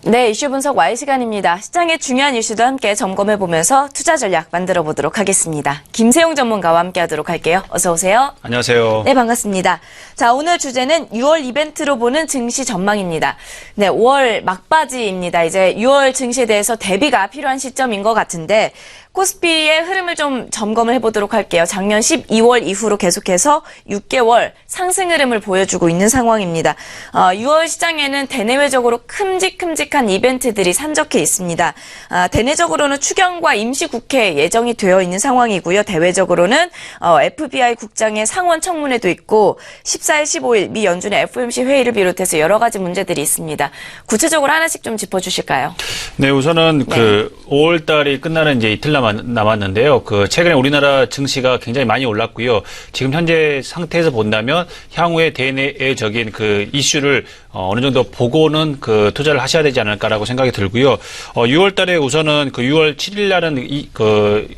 네, 이슈 분석 Y 시간입니다. 시장의 중요한 이슈도 함께 점검해보면서 투자 전략 만들어 보도록 하겠습니다. 김세용 전문가와 함께하도록 할게요. 어서 오세요. 안녕하세요. 네, 반갑습니다. 자, 오늘 주제는 6월 이벤트로 보는 증시 전망입니다. 네, 5월 막바지입니다. 이제 6월 증시에 대해서 대비가 필요한 시점인 것 같은데 코스피의 흐름을 좀 점검을 해보도록 할게요. 작년 12월 이후로 계속해서 6개월 상승 흐름을 보여주고 있는 상황입니다. 6월 시장에는 대내외적으로 큼직큼직한 이벤트들이 산적해 있습니다. 대내적으로는 추경과 임시국회 예정이 되어 있는 상황이고요. 대외적으로는 FBI 국장의 상원 청문회도 있고 14일, 15일 미 연준의 FOMC 회의를 비롯해서 여러 가지 문제들이 있습니다. 구체적으로 하나씩 좀 짚어주실까요? 네, 우선은 5월 달이 끝나는 이제 이틀 남았는데요. 최근에 우리나라 증시가 굉장히 많이 올랐고요. 지금 현재 상태에서 본다면 향후에 대내적인 이슈를 어느 정도 보고는 투자를 하셔야 되지 않을까라고 생각이 들고요. 6월 달에 우선은 6월 7일 날은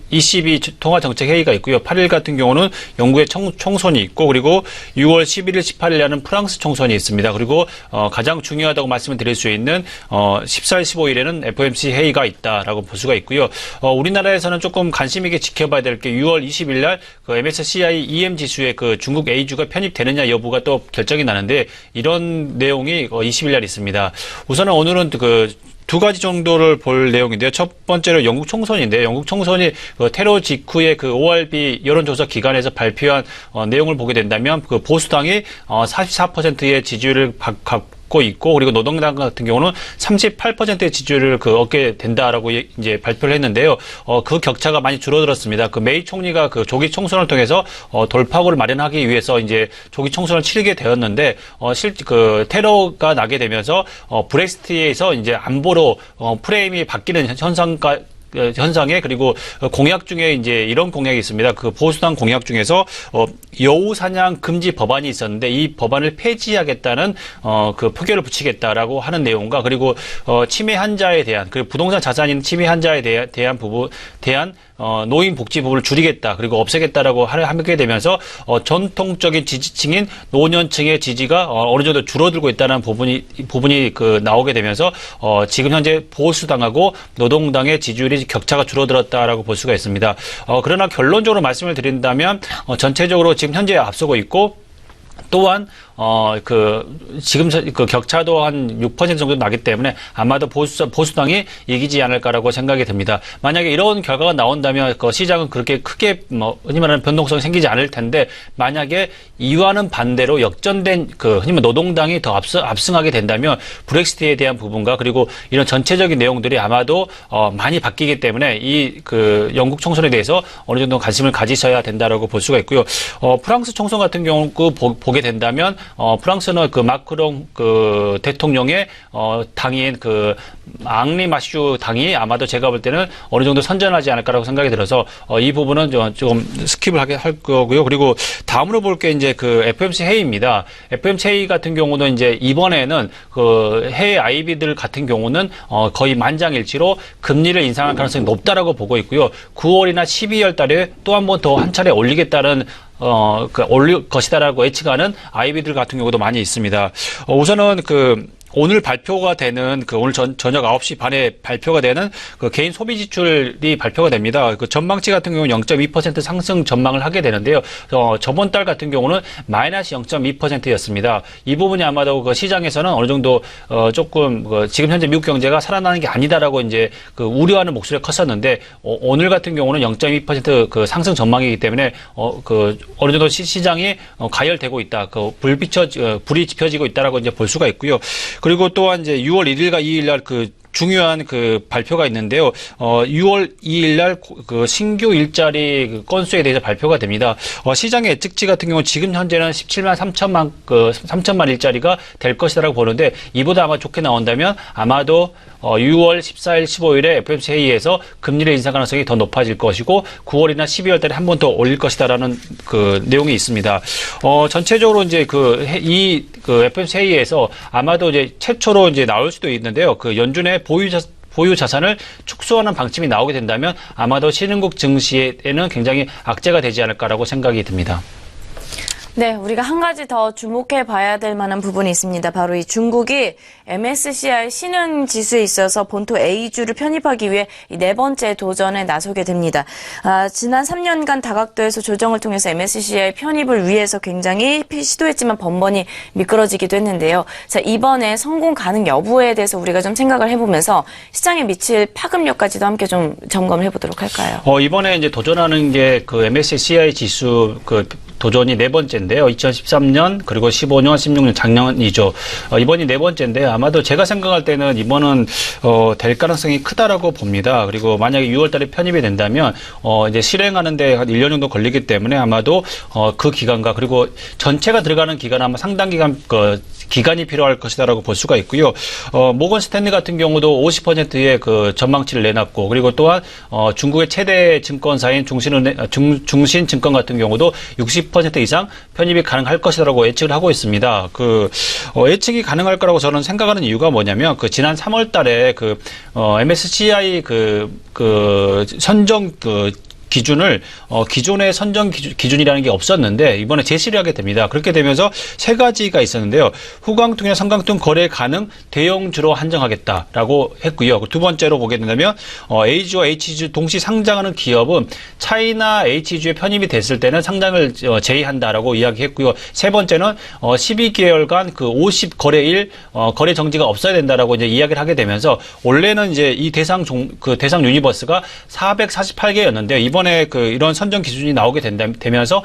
ECB 통화정책회의가 있고요. 8일 같은 경우는 영국의 총선이 있고, 그리고 6월 11일, 18일 날은 프랑스 총선이 있습니다. 그리고 가장 중요하다고 말씀을 드릴 수 있는 14일, 15일에는 FOMC 회의가 있다라고 볼 수가 있고요. 우리나라에서는 조금 관심 있게 지켜봐야 될 게 6월 20일 날 MSCI EM 지수의 중국 A주가 편입되느냐 여부가 또 결정이 나는데, 이런 내용이 20일 날 있습니다. 우선은 오늘은 두 가지 정도를 볼 내용인데요. 첫 번째로 영국 총선인데요. 영국 총선이 테러 직후에 ORB 여론조사 기관에서 발표한 내용을 보게 된다면 보수당이 44%의 지지율을 갖고 있고, 그리고 노동당 같은 경우는 38%의 지지율을 얻게 된다라고 이제 발표를 했는데요. 그 격차가 많이 줄어들었습니다. 메이 총리가 조기 총선을 통해서 돌파구를 마련하기 위해서 이제 조기 총선을 치르게 되었는데, 테러가 나게 되면서 브렉시트에서 이제 안보로 프레임이 바뀌는 현상에, 그리고 공약 중에 이제 이런 공약이 있습니다. 보수당 공약 중에서 여우 사냥 금지 법안이 있었는데, 이 법안을 폐지하겠다는 표결을 붙이겠다라고 하는 내용과, 그리고 치매 환자에 대한 부동산 자산인 치매 환자에 대한 노인 복지 부분을 줄이겠다, 그리고 없애겠다라고 하게 되면서 전통적인 지지층인 노년층의 지지가 어느 정도 줄어들고 있다는 부분이 나오게 되면서 지금 현재 보수당하고 노동당의 지지율이 격차가 줄어들었다라고 볼 수가 있습니다. 그러나 결론적으로 말씀을 드린다면 전체적으로 지금 현재 앞서고 있고, 또한 지금 격차도 한 6% 정도 나기 때문에 아마도 보수당이 이기지 않을까라고 생각이 듭니다. 만약에 이런 결과가 나온다면 시장은 그렇게 크게 흔히 말하는 변동성이 생기지 않을 텐데, 만약에 이와는 반대로 역전된 흔히 말하는 노동당이 더 압승하게 된다면 브렉시트에 대한 부분과, 그리고 이런 전체적인 내용들이 아마도 많이 바뀌기 때문에 이 영국 총선에 대해서 어느 정도 관심을 가지셔야 된다라고 볼 수가 있고요. 프랑스 총선 같은 경우 보게 된다면 프랑스는 마크롱 대통령의 당인 앙리 마슈 당이 아마도 제가 볼 때는 어느 정도 선전하지 않을까라고 생각이 들어서 이 부분은 좀 스킵을 할 거고요. 그리고 다음으로 볼 게 이제 FOMC 회의입니다. FOMC 회의 같은 경우는 이제 이번에는 해외 IB들 같은 경우는 거의 만장일치로 금리를 인상할 가능성이 높다라고 보고 있고요. 9월이나 12월 달에 또 한 번 더 한 차례 올리겠다는 올릴 것이다라고 예측하는 IB들 같은 경우도 많이 있습니다. 우선은 오늘 발표가 되는 오늘 저녁 9시 반에 발표가 되는 개인 소비 지출이 발표가 됩니다. 전망치 같은 경우는 0.2% 상승 전망을 하게 되는데요. 저번 달 같은 경우는 마이너스 0.2%였습니다. 이 부분이 아마도 시장에서는 어느 정도 조금 지금 현재 미국 경제가 살아나는 게 아니다라고 이제 우려하는 목소리가 컸었는데, 오늘 같은 경우는 0.2% 상승 전망이기 때문에 어느 정도 시장이 가열되고 있다. 불이 지펴지고 있다라고 이제 볼 수가 있고요. 그리고 또한 이제 6월 1일과 2일 날 중요한 발표가 있는데요. 6월 2일 날 신규 일자리 건수에 대해서 발표가 됩니다. 시장의 예측치 같은 경우는 지금 현재는 17만 3천만 일자리가 될 것이라고 보는데, 이보다 아마 좋게 나온다면 아마도 6월 14일, 15일에 FOMC 회의에서 금리를 인상 가능성이 더 높아질 것이고, 9월이나 12월 달에 한 번 더 올릴 것이다라는 내용이 있습니다. 전체적으로 이제 이 FOMC 회의에서 아마도 이제 최초로 이제 나올 수도 있는데요. 연준의 보유 자산을 축소하는 방침이 나오게 된다면 아마도 신흥국 증시에는 굉장히 악재가 되지 않을까라고 생각이 듭니다. 네, 우리가 한 가지 더 주목해 봐야 될 만한 부분이 있습니다. 바로 이 중국이 MSCI 신흥 지수에 있어서 본토 A주를 편입하기 위해 이 네 번째 도전에 나서게 됩니다. 지난 3년간 다각도에서 조정을 통해서 MSCI 편입을 위해서 굉장히 시도했지만 번번이 미끄러지기도 했는데요. 자, 이번에 성공 가능 여부에 대해서 우리가 좀 생각을 해보면서 시장에 미칠 파급력까지도 함께 좀 점검을 해보도록 할까요? 이번에 이제 도전하는 게 그 MSCI 지수 도전이 네 번째인데요. 2013년 그리고 15년, 16년 작년이죠. 이번이 네 번째인데 아마도 제가 생각할 때는 이번은 될 가능성이 크다라고 봅니다. 그리고 만약에 6월달에 편입이 된다면 이제 실행하는데 한 1년 정도 걸리기 때문에 아마도 그 기간과 그리고 전체가 들어가는 기간 아마 상당 기간 기간이 필요할 것이다라고 볼 수가 있고요. 모건 스탠리 같은 경우도 50%의 그 전망치를 내놨고 그리고 또한 중국의 최대 증권사인 중신증권 같은 경우도 60% 이상 편입이 가능할 것이라고 예측을 하고 있습니다. 예측이 가능할 거라고 저는 생각하는 이유가 뭐냐면 지난 3월 달에 MSCI 선정 기준을 기존의 선정 기준이라는 게 없었는데 이번에 제시를 하게 됩니다. 그렇게 되면서 세 가지가 있었는데요. 후광통이나 삼광통 거래 가능 대형주로 한정하겠다라고 했고요. 두 번째로 보게 된다면 A주와 H주 동시 상장하는 기업은 차이나 H주에 편입이 됐을 때는 상장을 제의한다라고 이야기했고요. 세 번째는 12개월간 50 거래일 거래 정지가 없어야 된다라고 이제 이야기를 하게 되면서 원래는 이제 이 대상 유니버스가 448개였는데 이번에 이런 선정 기준이 나오게 되면서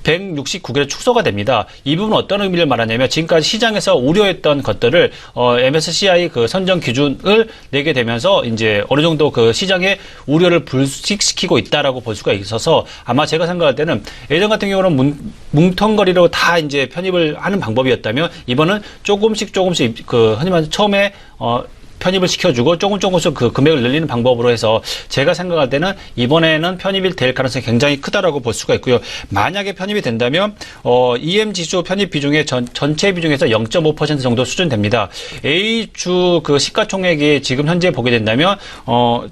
169개로 축소가 됩니다. 이 부분은 어떤 의미를 말하냐면 지금까지 시장에서 우려했던 것들을 MSCI 선정 기준을 내게 되면서 이제 어느 정도 시장의 우려를 불식시키고 있다라고 볼 수가 있어서 아마 제가 생각할 때는 예전 같은 경우는 뭉텅거리로 다 이제 편입을 하는 방법이었다면 이번은 조금씩 흔히 말해서 처음에 편입을 시켜주고 조금씩 금액을 늘리는 방법으로 해서 제가 생각할 때는 이번에는 편입이 될 가능성이 굉장히 크다라고 볼 수가 있고요. 만약에 편입이 된다면 EM 지수 편입 비중의 전체 비중에서 0.5% 정도 수준됩니다. A주 시가총액이 지금 현재 보게 된다면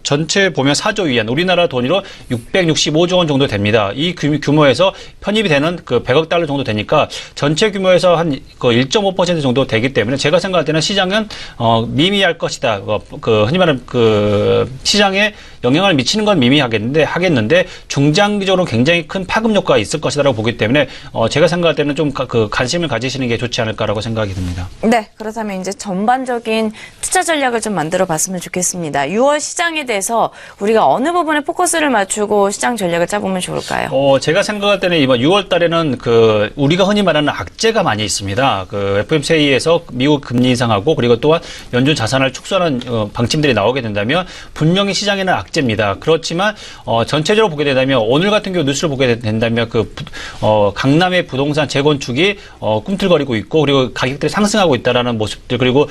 전체 보면 4조 위안, 우리나라 돈으로 665조 원 정도 됩니다. 이 규모에서 편입이 되는 100억 달러 정도 되니까 전체 규모에서 한 1.5% 정도 되기 때문에 제가 생각할 때는 시장은 미미할 것이다. 흔히 말하는 시장에 영향을 미치는 건 하겠는데 중장기적으로 굉장히 큰 파급 효과가 있을 것이라고 보기 때문에 제가 생각할 때는 좀 관심을 가지시는 게 좋지 않을까라고 생각이 듭니다. 네, 그렇다면 이제 전반적인 투자 전략을 좀 만들어 봤으면 좋겠습니다. 6월 시장에 대해서 우리가 어느 부분에 포커스를 맞추고 시장 전략을 짜보면 좋을까요? 제가 생각할 때는 이번 6월 달에는 우리가 흔히 말하는 악재가 많이 있습니다. FOMC에서 미국 금리 인상하고 그리고 또한 연준 자산을 축소하는 방침들이 나오게 된다면 분명히 시장에는 악재입니다. 그렇지만 전체적으로 보게 된다면 오늘 같은 경우 뉴스를 보게 된다면 강남의 부동산 재건축이 꿈틀거리고 있고 그리고 가격들이 상승하고 있다라는 모습들 그리고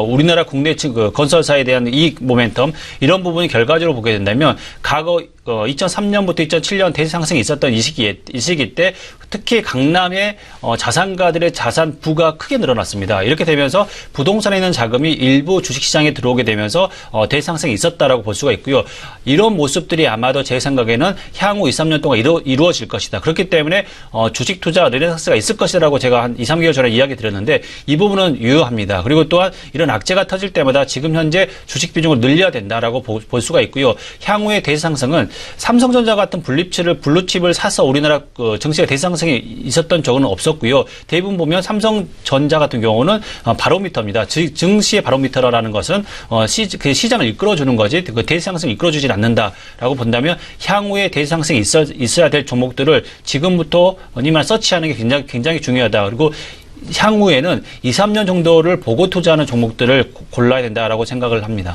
우리나라 국내 건설사에 대한 이익 모멘텀 이런 부분이 결과적으로 보게 된다면 과거 2003년부터 2007년 대세 상승이 있었던 이 시기 때 특히 강남의 자산가들의 자산 부가 크게 늘어났습니다. 이렇게 되면서 부동산에 있는 자금이 일부 주식시장에 들어오게 되면서 대세 상승이 있었다라고 볼 수가 있고요. 이런 모습들이 아마도 제 생각에는 향후 2, 3년 동안 이루어질 것이다. 그렇기 때문에 주식 투자 르네상스가 있을 것이라고 제가 한 2, 3개월 전에 이야기 드렸는데 이 부분은 유효합니다. 그리고 또한 이런 악재가 터질 때마다 지금 현재 주식 비중을 늘려야 된다라고 볼 수가 있고요. 향후의 대세 상승은 삼성전자 같은 블루칩을 사서 우리나라 증시가 대세 상승이 있었던 적은 없었고요. 대부분 보면 삼성전자 같은 경우는 바로미터입니다. 증시의 바로미터라는 것은 시장을 이끌어주는 거지 대세 상승을 이끌어주질 않는다라고 본다면 향후에 대세 상승이 있어야 될 종목들을 지금부터 어니만 서치하는 게 굉장히 중요하다. 그리고 향후에는 2, 3년 정도를 보고 투자하는 종목들을 골라야 된다라고 생각을 합니다.